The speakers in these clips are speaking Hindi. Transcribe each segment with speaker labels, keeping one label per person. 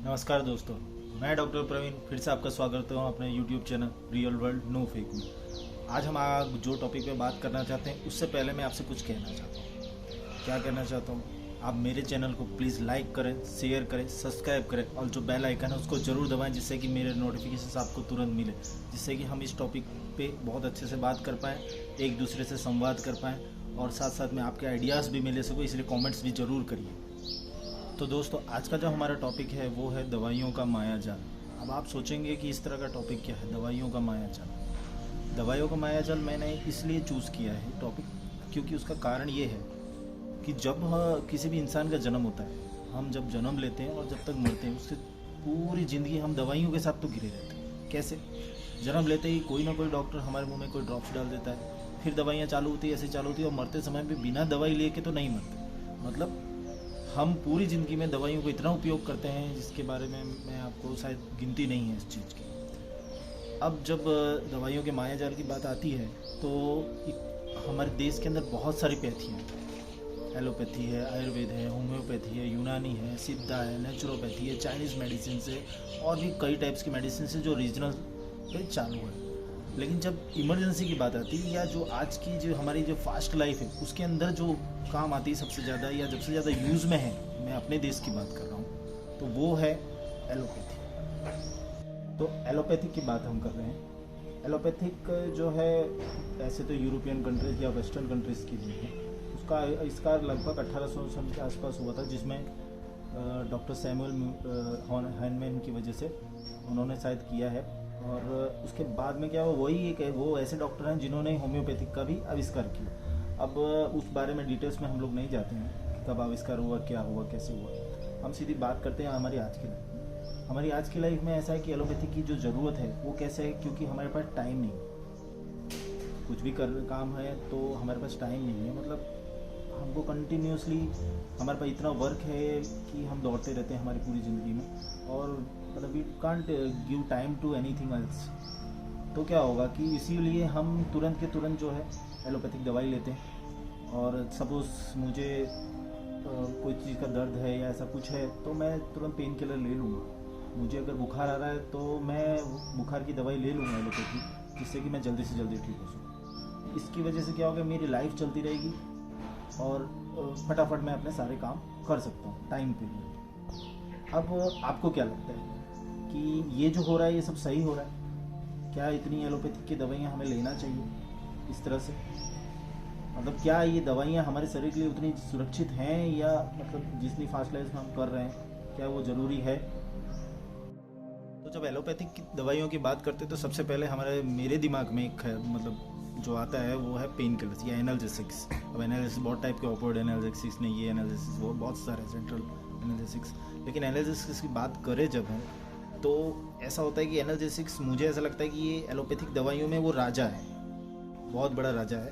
Speaker 1: नमस्कार दोस्तों, मैं डॉक्टर प्रवीण फिर से आपका स्वागत करता हूँ अपने YouTube channel real world no fake में। आज हम जो टॉपिक पे बात करना चाहते हैं उससे पहले मैं आपसे कुछ कहना चाहता हूँ। क्या कहना चाहता हूँ, आप मेरे चैनल को प्लीज़ लाइक करें, शेयर करें, सब्सक्राइब करें और जो बेल आइकन है उसको ज़रूर दबाएं, जिससे कि मेरे नोटिफिकेशन आपको तुरंत मिले, जिससे कि हम इस टॉपिक पे बहुत अच्छे से बात कर पाएँ, एक दूसरे से संवाद कर पाएँ और साथ साथ में आपके आइडियाज़ भी मिले सको। इसलिए कमेंट्स भी ज़रूर करिए। तो दोस्तों, आज का जो हमारा टॉपिक है वो है दवाइयों का मायाजाल। अब आप सोचेंगे कि इस तरह का टॉपिक क्या है, दवाइयों का मायाजाल। दवाइयों का मायाजाल मैंने इसलिए चूज़ किया है टॉपिक क्योंकि उसका कारण ये है कि जब किसी भी इंसान का जन्म होता है, हम जब जन्म लेते हैं और जब तक मरते हैं उससे पूरी ज़िंदगी हम दवाइयों के साथ तो घिरे रहते हैं। कैसे? जन्म लेते ही कोई ना कोई डॉक्टर हमारे मुंह में कोई ड्रॉप्स डाल देता है, फिर दवाइयाँ चालू होती है, ऐसे चालू होती है और मरते समय भी बिना दवाई लेके तो नहीं मरते। मतलब हम पूरी ज़िंदगी में दवाइयों को इतना उपयोग करते हैं जिसके बारे में मैं आपको शायद गिनती नहीं है इस चीज़ की। अब जब दवाइयों के मायाजाल की बात आती है तो हमारे देश के अंदर बहुत सारी पैथियाँ हैं। एलोपैथी है, आयुर्वेद है, होम्योपैथी है, यूनानी है, सिद्धा है, नेचुरोपैथी है, चाइनीज़ मेडिसिन है और भी कई टाइप्स की मेडिसिन है जो रीजनल पे चालू है। लेकिन जब इमरजेंसी की बात आती है या जो आज की जो हमारी जो फास्ट लाइफ है उसके अंदर जो काम आती है सबसे ज़्यादा या सबसे ज़्यादा यूज़ में है, मैं अपने देश की बात कर रहा हूँ, तो वो है एलोपैथी। तो एलोपैथिक की बात हम कर रहे हैं। एलोपैथिक जो है ऐसे तो यूरोपियन कंट्रीज या वेस्टर्न कंट्रीज़ की भी है। उसका आविष्कार लगभग 1800 के आसपास हुआ था, जिसमें डॉक्टर सैमुअल हैनमैन की वजह से उन्होंने शायद किया है। और उसके बाद में क्या हुआ, वही एक वो ऐसे डॉक्टर हैं जिन्होंने होम्योपैथिक का भी आविष्कार किया। अब उस बारे में डिटेल्स में हम लोग नहीं जाते हैं कि कब आविष्कार हुआ, क्या हुआ, कैसे हुआ। हम सीधी बात करते हैं हमारी आज की लाइफ में। हमारी आज की लाइफ में ऐसा है कि एलोपैथी की जो ज़रूरत है वो कैसे है, क्योंकि हमारे पास टाइम नहीं है। कुछ भी काम है तो हमारे पास टाइम नहीं है। मतलब हमको कंटिन्यूसली हमारे पास इतना वर्क है कि हम दौड़ते रहते हैं हमारी पूरी ज़िंदगी में, और मतलब we can't give time to anything else. तो क्या होगा कि इसीलिए हम तुरंत के तुरंत जो है एलोपैथिक दवाई लेते हैं। और सपोज़ मुझे कोई चीज़ का दर्द है या ऐसा कुछ है तो मैं तुरंत पेन किलर ले लूँगा। मुझे अगर बुखार आ रहा है तो मैं बुखार की दवाई ले लूँगा एलोपैथी, जिससे कि मैं जल्दी से जल्दी ठीक हो सकूँ। इसकी वजह से क्या होगा, मेरी लाइफ चलती रहेगी और फटाफट मैं अपने सारे काम कर सकता हूँ टाइम पे। अब आपको क्या लगता है कि ये जो हो रहा है ये सब सही हो रहा है? क्या इतनी एलोपैथिक की दवाइयाँ हमें लेना चाहिए इस तरह से? मतलब क्या ये दवाइयाँ हमारे शरीर के लिए उतनी सुरक्षित हैं, या मतलब जितनी फास्ट लाइफ में हम कर रहे हैं क्या वो ज़रूरी है? तो जब एलोपैथिक की दवाइयों की बात करते हैं तो सबसे पहले मेरे दिमाग में एक मतलब जो आता है वो है पेन किलर्स या एनाल्जेसिक्स। अब एनाल्जेसिक्स बहुत टाइप के, ऑपोइड एनाल्जेसिक्स नहीं, ये एनाल्जेसिक्स वो बहुत सारे, सेंट्रल एनाल्जेसिक्स। लेकिन एनाल्जेसिक्स की बात करें जब हम, तो ऐसा होता है कि एनाल्जेसिक्स मुझे ऐसा लगता है कि ये एलोपैथिक दवाइयों में वो राजा है, बहुत बड़ा राजा है।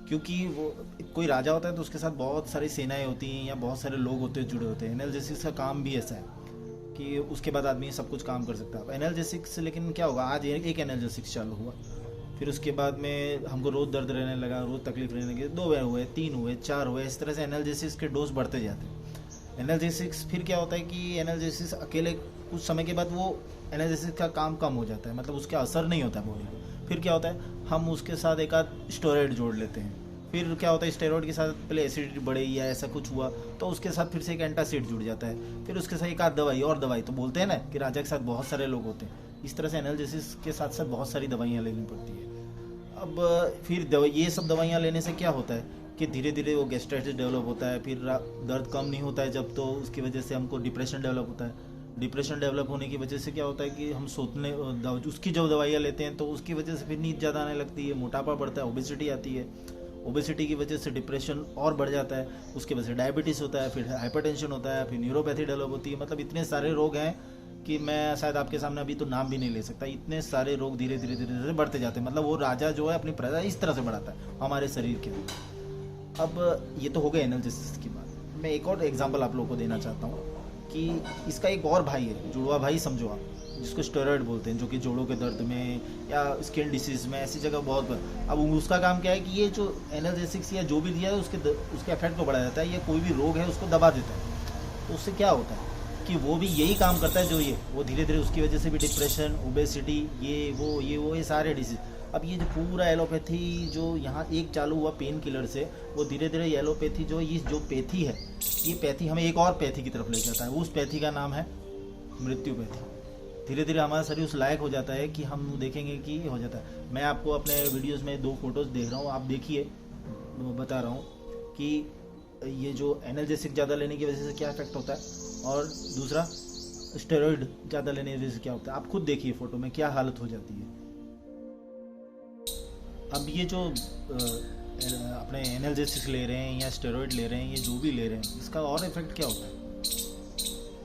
Speaker 1: क्योंकि वो कोई राजा होता है तो उसके साथ बहुत सारी सेनाएं होती हैं या बहुत सारे लोग होते हैं, जुड़े होते हैं। एनाल्जेसिक्स का काम भी ऐसा है कि उसके बाद आदमी सब कुछ काम कर सकता है। अब एनाल्जेसिक्स, लेकिन क्या होगा, आज एक एनाल्जेसिक्स चालू हुआ, फिर उसके बाद में हमको रोज़ दर्द रहने लगा, रोज़ तकलीफ रहने लगी, 2 हुए, 3 हुए, 4 हुए, इस तरह से एनाल्जेसिक्स के डोज बढ़ते जाते हैं। एनाल्जेसिक्स फिर क्या होता है कि एनाल्जेसिक्स अकेले कुछ समय के बाद वो एनाल्जेसिक्स का काम कम हो जाता है, मतलब उसका असर नहीं होता है बॉडी को। फिर क्या होता है, हम उसके साथ एक आध स्टेरॉइड जोड़ लेते हैं। फिर क्या होता है, स्टेरॉइड के साथ पहले एसिडिटी बढ़े या ऐसा कुछ हुआ तो उसके साथ फिर से एक एंटासिड जुड़ जाता है। फिर उसके साथ एक आध दवाई और दवाई, तो बोलते हैं ना कि राजा के साथ बहुत सारे लोग होते हैं। इस तरह से एनाल्जेसिस के साथ साथ बहुत सारी दवाइयाँ लेनी पड़ती है। अब फिर ये सब दवाइयाँ लेने से क्या होता है कि धीरे धीरे वो गैस्ट्राइटिस डेवलप होता है, फिर दर्द कम नहीं होता है जब, तो उसकी वजह से हमको डिप्रेशन डेवलप होता है। डिप्रेशन डेवलप होने की वजह से क्या होता है कि हम सोचने उसकी जो दवाइयाँ लेते हैं तो उसकी वजह से फिर नींद ज़्यादा आने लगती है, मोटापा बढ़ता है, ओबेसिटी आती है। ओबेसिटी की वजह से डिप्रेशन और बढ़ जाता है, उसकी वजह से डायबिटीज़ होता है, फिर हाइपरटेंशन होता है, फिर न्यूरोपैथी डेवलप होती है। मतलब इतने सारे रोग हैं कि मैं शायद आपके सामने अभी तो नाम भी नहीं ले सकता। इतने सारे रोग धीरे धीरे धीरे धीरे बढ़ते जाते हैं। मतलब वो राजा जो है अपनी प्रजा इस तरह से बढ़ाता है हमारे शरीर के अंदर। अब ये तो हो गया एनाल्जेसिस की बात। मैं एक और एग्जांपल आप लोगों को देना चाहता हूँ कि इसका एक और भाई है, जुड़वा भाई समझो आप, जिसको स्टेरॉइड बोलते हैं, जो कि जोड़ों के दर्द में या स्किन डिसीज में ऐसी जगह बहुत। अब उसका काम क्या है कि ये जो एनाल्जेसिक्स या जो भी दिया है उसके इफेक्ट को बढ़ा देता है, या कोई भी रोग है उसको दबा देता है। तो उससे क्या होता है कि वो भी यही काम करता है जो ये, वो धीरे धीरे उसकी वजह से भी डिप्रेशन, ओबेसिटी, ये सारे डिसीज। अब ये जो पूरा एलोपैथी जो यहाँ एक चालू हुआ पेन किलर से, वो धीरे धीरे एलोपैथी जो पैथी है, ये पैथी हमें एक और पैथी की तरफ ले जाता है। उस पैथी का नाम है मृत्युपैथी। धीरे धीरे हमारा शरीर उस लायक हो जाता है कि हम देखेंगे कि हो जाता है। मैं आपको अपने वीडियोस में 2 फोटोज़ देख रहा हूँ, आप देखिए, बता रहा हूँ कि ये जो एनर्जेसिक ज़्यादा लेने की वजह से क्या इफेक्ट होता है, और दूसरा स्टेरॉइड ज़्यादा लेने की वजह से क्या होता है। आप खुद देखिए फ़ोटो में क्या हालत हो जाती है। अब ये जो अपने एनर्जेसिक ले रहे हैं या स्टेरॉइड ले रहे हैं, ये जो भी ले रहे हैं, इसका और इफेक्ट क्या होता है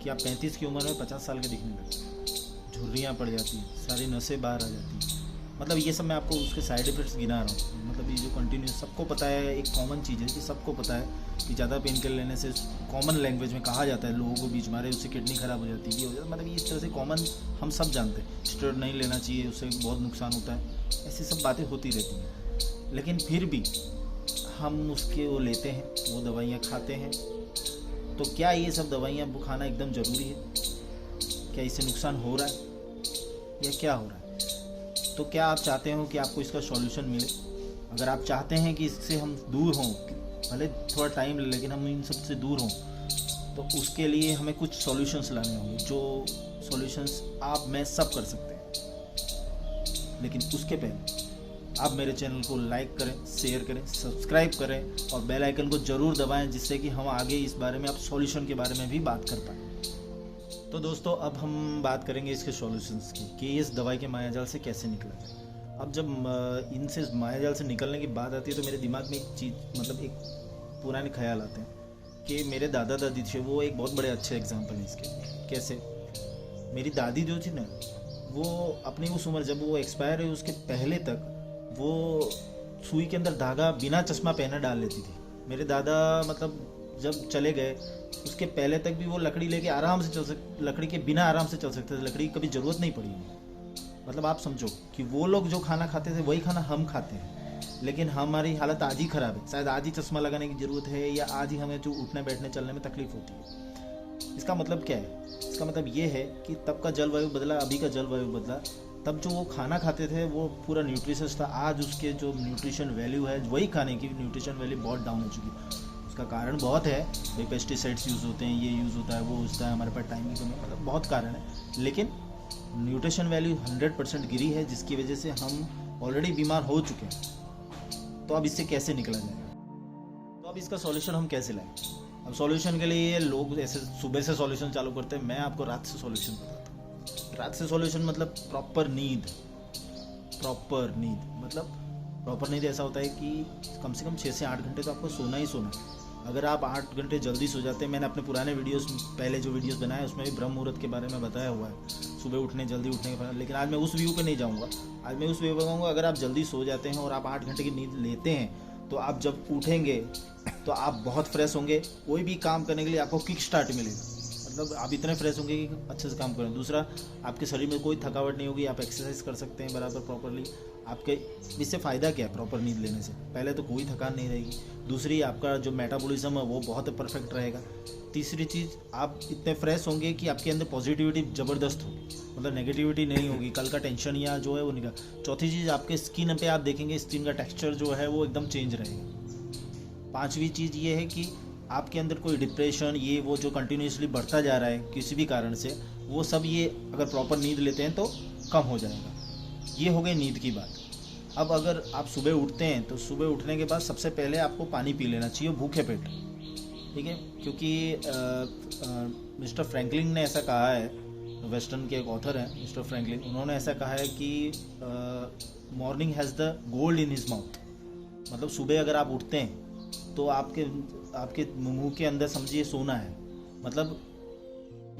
Speaker 1: कि आप 35 की उम्र में 50 साल के दिखने लगते हैं, झुर्रियाँ पड़ जाती हैं, सारी नसें बाहर आ जाती हैं। मतलब ये सब मैं आपको उसके साइड इफ़ेक्ट्स गिना रहा हूँ। मतलब ये जो कंटिन्यूस, सबको पता है, एक कॉमन चीज़ है कि सबको पता है कि ज़्यादा पेन किलर लेने से, कॉमन लैंग्वेज में कहा जाता है लोगों को बीच मारे, उससे किडनी ख़राब हो जाती है, ये हो जाता है। मतलब इस तरह से कॉमन हम सब जानते हैं, स्टेरॉइड नहीं लेना चाहिए, उससे बहुत नुकसान होता है, ऐसी सब बातें होती रहती हैं। लेकिन फिर भी हम उसके वो लेते हैं, वो दवाइयाँ खाते हैं। तो क्या ये सब दवाइयाँ खाना एकदम ज़रूरी है? क्या इससे नुकसान हो रहा है या क्या हो रहा है? तो क्या आप चाहते हो कि आपको इसका सॉल्यूशन मिले? अगर आप चाहते हैं कि इससे हम दूर हों, भले थोड़ा टाइम ले, लेकिन हम इन सब से दूर हों, तो उसके लिए हमें कुछ सॉल्यूशंस लाने होंगे, जो सॉल्यूशंस आप मैं सब कर सकते हैं। लेकिन उसके पहले आप मेरे चैनल को लाइक करें, शेयर करें, सब्सक्राइब करें और बेल आइकन को ज़रूर दबाएं, जिससे कि हम आगे इस बारे में, आप सॉल्यूशन के बारे में भी बात कर पाएँ। तो दोस्तों, अब हम बात करेंगे इसके सॉल्यूशंस की, कि इस दवाई के मायाजाल से कैसे निकला जाए। अब जब इनसे मायाजाल से निकलने की बात आती है, तो मेरे दिमाग में एक चीज़, मतलब एक पुराने ख्याल आते हैं कि मेरे दादा दादी थे, वो एक बहुत बड़े अच्छे एग्जाम्पल है इसके। कैसे? मेरी दादी जो थी ना, वो अपनी उस उम्र, जब वो एक्सपायर हुई उसके पहले तक, वो सुई के अंदर धागा बिना चश्मा पहने डाल लेती थी। मेरे दादा मतलब जब चले गए, उसके पहले तक भी वो लकड़ी लेके आराम से लकड़ी के बिना आराम से चल सकते थे, लकड़ी की कभी ज़रूरत नहीं पड़ी। मतलब आप समझो कि वो लोग जो खाना खाते थे वही खाना हम खाते हैं, लेकिन हमारी हालत आज ही ख़राब है। शायद आज ही चश्मा लगाने की ज़रूरत है, या आज ही हमें जो उठने बैठने चलने में तकलीफ होती है। इसका मतलब क्या है? इसका मतलब ये है कि तब का जलवायु बदला, अभी का जलवायु बदला। तब जो वो खाना खाते थे वो पूरा न्यूट्रिशियस था, आज उसके जो न्यूट्रिशन वैल्यू है, वही खाने की न्यूट्रिशन वैल्यू बहुत डाउन हो चुकी है। उसका कारण बहुत है, भाई पेस्टिसाइड्स यूज़ होते हैं, ये यूज़ होता है, वो होता है, हमारे पास टाइम की कमी, मतलब बहुत कारण है। लेकिन न्यूट्रिशन वैल्यू 100% गिरी है, जिसकी वजह से हम ऑलरेडी बीमार हो चुके हैं। तो अब इससे कैसे निकला जाएगा? तो अब इसका सॉल्यूशन हम कैसे लाएं? अब सॉल्यूशन के लिए लोग ऐसे सुबह से सॉल्यूशन चालू करते हैं, मैं आपको रात से सॉल्यूशन बताता हूँ। रात से सॉल्यूशन मतलब प्रॉपर नींद। मतलब प्रॉपर नींद ऐसा होता है कि कम से कम 6 से 8 घंटे तो आपको सोना ही सोना है। अगर आप 8 घंटे जल्दी सो जाते हैं, मैंने अपने पुराने वीडियोस, पहले जो वीडियोस बनाए उसमें भी ब्रह्म मुहूर्त के बारे में बताया हुआ है, सुबह उठने, जल्दी उठने के बारे में। लेकिन आज मैं उस व्यू पे नहीं जाऊँगा। आज मैं उस व्यू पे जाऊँगा, अगर आप जल्दी सो जाते हैं और आप 8 घंटे की नींद लेते हैं, तो आप जब उठेंगे तो आप बहुत फ्रेश होंगे। कोई भी काम करने के लिए आपको किक स्टार्ट मिलेगा, मतलब आप इतने फ्रेश होंगे कि अच्छे से काम करें। दूसरा, आपके शरीर में कोई थकावट नहीं होगी, आप एक्सरसाइज कर सकते हैं बराबर प्रॉपरली। आपके इससे फ़ायदा क्या है प्रॉपर नींद लेने से? पहले तो कोई थकान नहीं रहेगी। दूसरी, आपका जो मेटाबॉलिज्म है वो बहुत परफेक्ट रहेगा। तीसरी चीज़, आप इतने फ्रेश होंगे कि आपके अंदर पॉजिटिविटी ज़बरदस्त होगी, मतलब नेगेटिविटी नहीं होगी, कल का टेंशन या जो है वो निकल। चौथी चीज़, आपके स्किन पे आप देखेंगे, स्किन का टेक्सचर जो है वो एकदम चेंज रहेगा। पांचवी चीज़ ये है कि आपके अंदर कोई डिप्रेशन, ये वो जो कंटिन्यूसली बढ़ता जा रहा है किसी भी कारण से, वो सब ये अगर प्रॉपर नींद लेते हैं तो कम हो जाएगा। ये हो गई नींद की बात। अब अगर आप सुबह उठते हैं तो सुबह उठने के बाद सबसे पहले आपको पानी पी लेना चाहिए भूखे पेट, ठीक है? क्योंकि मिस्टर फ्रैंकलिन ने ऐसा कहा है, वेस्टर्न के एक ऑथर हैं मिस्टर फ्रैंकलिन, उन्होंने ऐसा कहा है कि morning has the gold in his mouth. मतलब सुबह अगर आप उठते हैं तो आपके मुंह के अंदर समझिए सोना है। मतलब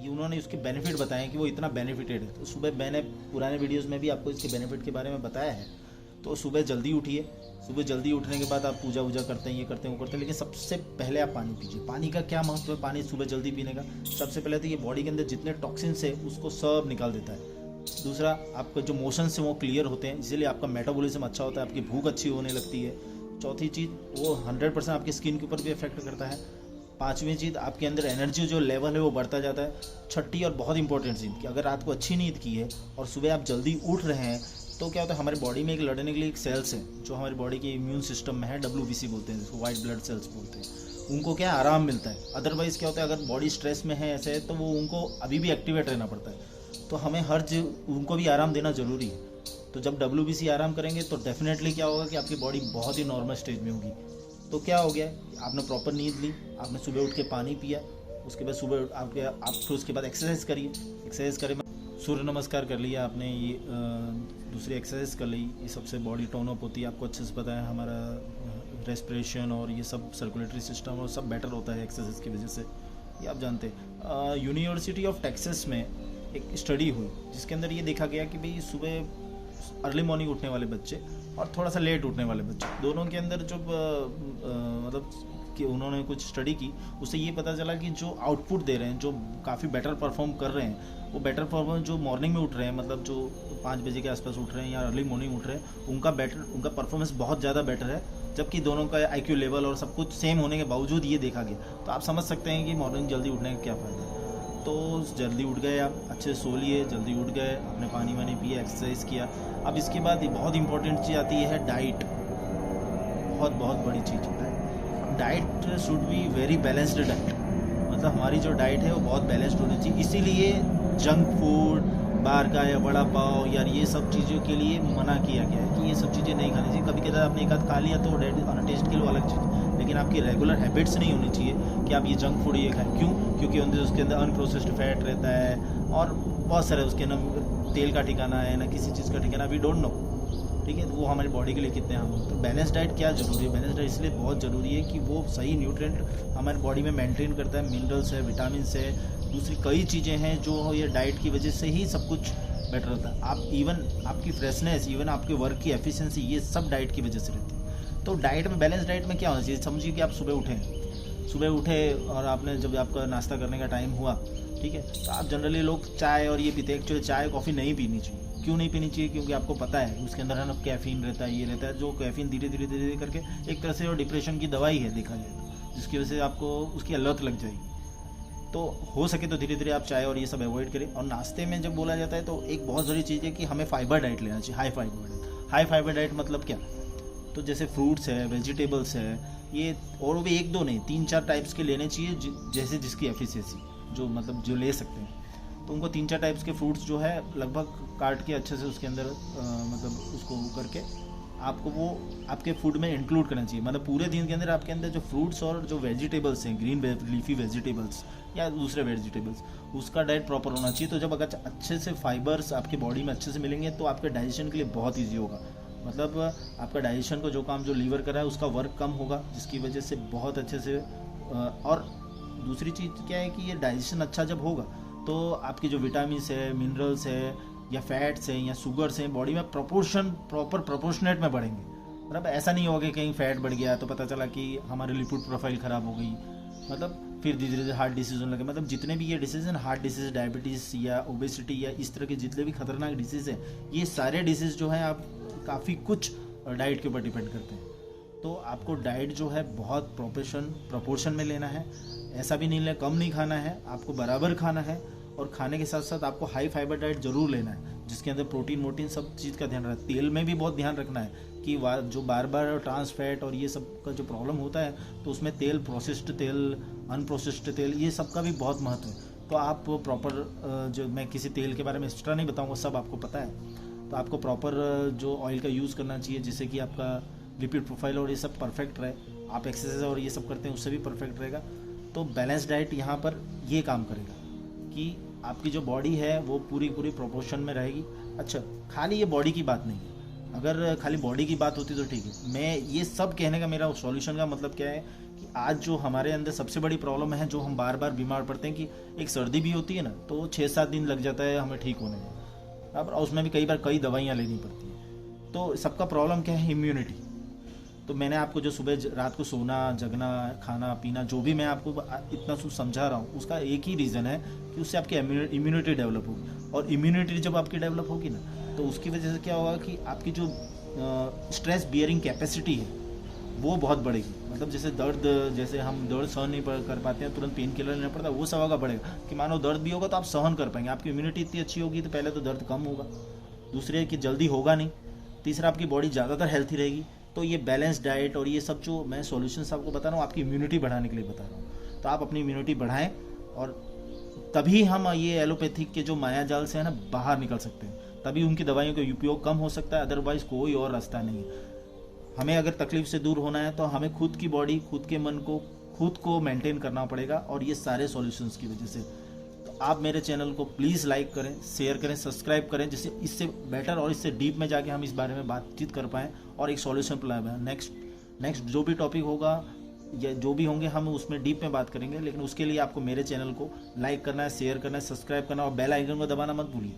Speaker 1: ये उन्होंने उसके बेनिफिट बताए कि वो इतना बेनिफिटेड है। तो सुबह, मैंने पुराने वीडियोस में भी आपको इसके बेनिफिट के बारे में बताया है। तो सुबह जल्दी उठिए। सुबह जल्दी उठने के बाद आप पूजा वूजा करते हैं, ये करते हैं, वो करते हैं, लेकिन सबसे पहले आप पानी पीजिए। पानी का क्या महत्व है पानी सुबह जल्दी पीने का? सबसे पहले तो ये बॉडी के अंदर जितने टॉक्सिन्स है उसको सब निकाल देता है। दूसरा, आपका जो मोशंस हैं वो क्लियर होते हैं, इसीलिए आपका मेटाबॉलिज्म अच्छा होता है, आपकी भूख अच्छी होने लगती है। चौथी चीज़, वो 100% आपकी स्किन के ऊपर भी इफेक्ट करता है। पांचवी चीज़, आपके अंदर एनर्जी जो लेवल है वो बढ़ता जाता है। छठी और बहुत इंपॉर्टेंट चीज़ कि अगर रात को अच्छी नींद की है और सुबह आप जल्दी उठ रहे हैं तो क्या होता है, हमारी बॉडी में एक लड़ने के लिए एक सेल्स है जो हमारी बॉडी के इम्यून सिस्टम में है, WBC बोलते हैं जिसको, वाइट ब्लड सेल्स बोलते हैं। उनको क्या आराम मिलता है। अदरवाइज़ क्या होता है, अगर बॉडी स्ट्रेस में है ऐसे है तो वो उनको अभी भी एक्टिवेट रहना पड़ता है। तो हमें उनको भी आराम देना ज़रूरी है। तो जब WBC आराम करेंगे तो डेफिनेटली क्या होगा कि आपकी बॉडी बहुत ही नॉर्मल स्टेज में होगी। तो क्या हो गया, आपने प्रॉपर नींद ली, आपने सुबह उठ के पानी पिया, उसके बाद सुबह आप उसके बाद एक्सरसाइज करिए। एक्सरसाइज करें, सूर्य नमस्कार कर लिया आपने, ये दूसरी एक्सरसाइज कर ली, ये सबसे बॉडी टोन अप होती है। आपको अच्छे से पता है हमारा रेस्पिरेशन और ये सब सर्कुलेटरी सिस्टम और सब बेटर होता है एक्सरसाइज की वजह से, ये आप जानते हैं। यूनिवर्सिटी ऑफ टेक्सास में एक स्टडी हुई जिसके अंदर ये देखा गया कि भाई सुबह अर्ली मॉर्निंग उठने वाले बच्चे और थोड़ा सा लेट उठने वाले बच्चे, दोनों के अंदर जो मतलब कि उन्होंने कुछ स्टडी की, उससे ये पता चला कि जो आउटपुट दे रहे हैं, जो काफ़ी बेटर परफॉर्म कर रहे हैं, वो बेटर परफॉर्मेंस जो मॉर्निंग में उठ रहे हैं, मतलब जो 5 बजे के आसपास उठ रहे हैं या अर्ली मॉर्निंग उठ रहे हैं, उनका परफॉर्मेंस बहुत ज़्यादा बेटर है। जबकि दोनों का IQ लेवल और सब कुछ सेम होने के बावजूद ये देखा गया। तो आप समझ सकते हैं कि मॉर्निंग जल्दी उठने का क्या फ़ायदा है। तो जल्दी उठ गए, आप अच्छे सो लिए, जल्दी उठ गए, आपने पानी वानी पिया, एक्सरसाइज किया। अब इसके बाद बहुत इंपॉर्टेंट चीज़ आती है डाइट, बहुत बड़ी चीज़ होता है। Diet should be very balanced diet, मतलब हमारी जो डाइट है वो बहुत बैलेंस्ड होनी चाहिए। इसीलिए जंक फूड, बाहर का या बड़ा पाव यार, ये सब चीज़ों के लिए मना किया गया है कि ये सब चीज़ें नहीं खानी चाहिए। कभी कभी आपने एक आध खा लिया तो टेस्ट के लिए अलग चीज़, लेकिन आपकी रेगुलर हैबिट्स नहीं होनी चाहिए कि आप ये जंक फूड ये खाएं। क्यों? क्योंकि उसके अंदर अनप्रोसेस्ड फैट रहता है और बहुत सारे उसके ना तेल का ठिकाना है, ना किसी चीज़ का ठिकाना, वी डोंट नो, ठीक है। तो वो हमारी बॉडी के लिए कितने हार्म होते हैं। तो बैलेंस डाइट क्या ज़रूरी है? बैलेंस डाइट इसलिए बहुत ज़रूरी है कि वो सही न्यूट्रिएंट हमारी बॉडी में मेंटेन करता है, मिनरल्स है, विटामिन्स है, दूसरी कई चीज़ें हैं जो ये डाइट की वजह से ही सब कुछ बेटर होता है। आप इवन आपकी फ्रेशनेस, इवन आपके वर्क की एफिशिएंसी, ये सब डाइट की वजह से रहती है। तो डाइट में, बैलेंस डाइट में क्या होना चाहिए? समझिए कि आप सुबह उठे और आपने जब आपका नाश्ता करने का टाइम हुआ, ठीक है, तो आप जनरली लोग चाय और ये पीते हैं। एक्चुअली चाय कॉफ़ी नहीं पीनी चाहिए। क्यों नहीं पीनी चाहिए? क्योंकि आपको पता है उसके अंदर है ना कैफीन रहता है, ये रहता है, जो कैफीन धीरे धीरे करके एक तरह से और डिप्रेशन की दवाई है देखा जाए, जिसकी वजह से आपको उसकी लत लग जाएगी। तो हो सके तो धीरे धीरे आप चाय और ये सब अवॉइड करें। और नाश्ते में जब बोला जाता है तो एक बहुत ज़रूरी चीज़ है कि हमें फाइबर डाइट लेना चाहिए, हाई फाइबर डाइट मतलब क्या? तो जैसे फ्रूट्स है, वेजिटेबल्स है, ये और भी 1-2 नहीं 3-4 टाइप्स के लेने चाहिए, जैसे जिसकी एफिशिएंसी जो मतलब जो ले सकते हैं। तो उनको 3-4 टाइप्स के फ्रूट्स जो है लगभग काट के अच्छे से उसके अंदर मतलब उसको करके आपको वो आपके फूड में इंक्लूड करना चाहिए। मतलब पूरे दिन के अंदर आपके अंदर जो फ्रूट्स और जो वेजिटेबल्स हैं, ग्रीन लीफी वेजिटेबल्स या दूसरे वेजिटेबल्स, उसका डाइट प्रॉपर होना चाहिए। तो जब अगर अच्छे से फाइबर्स आपके बॉडी में अच्छे से मिलेंगे तो आपके डाइजेशन के लिए बहुत ईजी होगा। मतलब आपका डाइजेशन को जो काम जो लीवर कर रहा है उसका वर्क कम होगा, जिसकी वजह से बहुत अच्छे से और दूसरी चीज़ क्या है कि ये डाइजेशन अच्छा जब होगा तो आपकी जो विटामिन्स है, मिनरल्स है या फैट्स हैं या शुगर्स हैं बॉडी में प्रॉपर प्रोपोर्शनेट में बढ़ेंगे। मतलब ऐसा नहीं होगा कि कहीं फैट बढ़ गया तो पता चला कि हमारी लिपिड प्रोफाइल ख़राब हो गई, मतलब फिर धीरे धीरे हार्ट डिसीज होने लगे। मतलब जितने भी ये डिसीज़ हैं, हार्ट डिसीज़, डायबिटीज़ या ओबेसिटी या इस तरह के जितने भी खतरनाक डिसीज़ हैं, ये सारे डिसीज़ जो हैं आप काफ़ी कुछ डाइट के ऊपर डिपेंड करते हैं। तो आपको डाइट जो है बहुत प्रोपोर्शन में लेना है। ऐसा भी नहीं कम नहीं खाना है, आपको बराबर खाना है। और खाने के साथ साथ आपको हाई फाइबर डाइट जरूर लेना है, जिसके अंदर प्रोटीन सब चीज़ का ध्यान रखना है। तेल में भी बहुत ध्यान रखना है कि जो बार ट्रांस फैट और ये सब का जो प्रॉब्लम होता है तो उसमें तेल, प्रोसेस्ड तेल, अनप्रोसेस्ड तेल, ये सब का भी बहुत महत्व है। तो आप प्रॉपर जो मैं किसी तेल के बारे में एक्स्ट्रा नहीं बताऊँगा, सब आपको पता है। तो आपको प्रॉपर जो ऑयल का यूज़ करना चाहिए जिससे कि आपका लिपिड प्रोफाइल और ये सब परफेक्ट रहे। आप एक्सरसाइज और ये सब करते हैं उससे भी परफेक्ट रहेगा। तो बैलेंस डाइट यहाँ पर ये काम करेगा कि आपकी जो बॉडी है वो पूरी प्रोपोर्शन में रहेगी। अच्छा, खाली ये बॉडी की बात नहीं है, अगर खाली बॉडी की बात होती तो ठीक है। मैं ये सब कहने का मेरा सॉल्यूशन का मतलब क्या है कि आज जो हमारे अंदर सबसे बड़ी प्रॉब्लम है, जो हम बार बार बीमार पड़ते हैं, कि एक सर्दी भी होती है ना तो 6-7 दिन लग जाता है हमें ठीक होने में। अब उसमें भी कई दवाइयाँ लेनी पड़ती हैं। तो सबका प्रॉब्लम क्या है? इम्यूनिटी। तो मैंने आपको जो सुबह रात को सोना, जगना, खाना पीना, जो भी मैं आपको इतना समझा रहा हूँ, उसका एक ही रीज़न है कि उससे आपकी इम्यूनिटी डेवलप होगी। और इम्यूनिटी जब आपकी डेवलप होगी ना तो उसकी वजह से क्या होगा कि आपकी जो स्ट्रेस बियरिंग कैपेसिटी है वो बहुत बढ़ेगी। मतलब जैसे दर्द, जैसे हम दर्द सहन नहीं कर पाते हैं, तुरंत पेन किलर लेना पड़ता है, वो सब अगर बढ़ेगा कि मानो दर्द भी होगा तो आप सहन कर पाएंगे, आपकी इम्यूनिटी इतनी अच्छी होगी तो पहले तो दर्द कम होगा, दूसरे कि जल्दी होगा नहीं, तीसरा आपकी बॉडी ज़्यादातर हेल्थी रहेगी। तो ये बैलेंस डाइट और ये सब जो मैं सॉल्यूशंस आपको बता रहा हूँ, आपकी इम्यूनिटी बढ़ाने के लिए बता रहा हूँ। तो आप अपनी इम्यूनिटी बढ़ाएं और तभी हम ये एलोपैथिक के जो माया जाल से है ना बाहर निकल सकते हैं, तभी उनकी दवाइयों का उपयोग कम हो सकता है, अदरवाइज कोई और रास्ता नहीं है। हमें अगर तकलीफ से दूर होना है तो हमें खुद की बॉडी, खुद के मन को खुद को मेंटेन करना पड़ेगा, और ये सारे सॉल्यूशंस की वजह से। तो आप मेरे चैनल को प्लीज़ लाइक करें, शेयर करें, सब्सक्राइब करें, जिससे इससे बेटर और इससे डीप में जाके हम इस बारे में बातचीत कर पाएँ और एक सॉल्यूशन पाएँ। नेक्स्ट जो भी टॉपिक होगा या जो भी होंगे हम उसमें डीप में बात करेंगे, लेकिन उसके लिए आपको मेरे चैनल को लाइक करना है, शेयर करना है, सब्सक्राइब करना और बेल आइकन को दबाना मत भूलिए।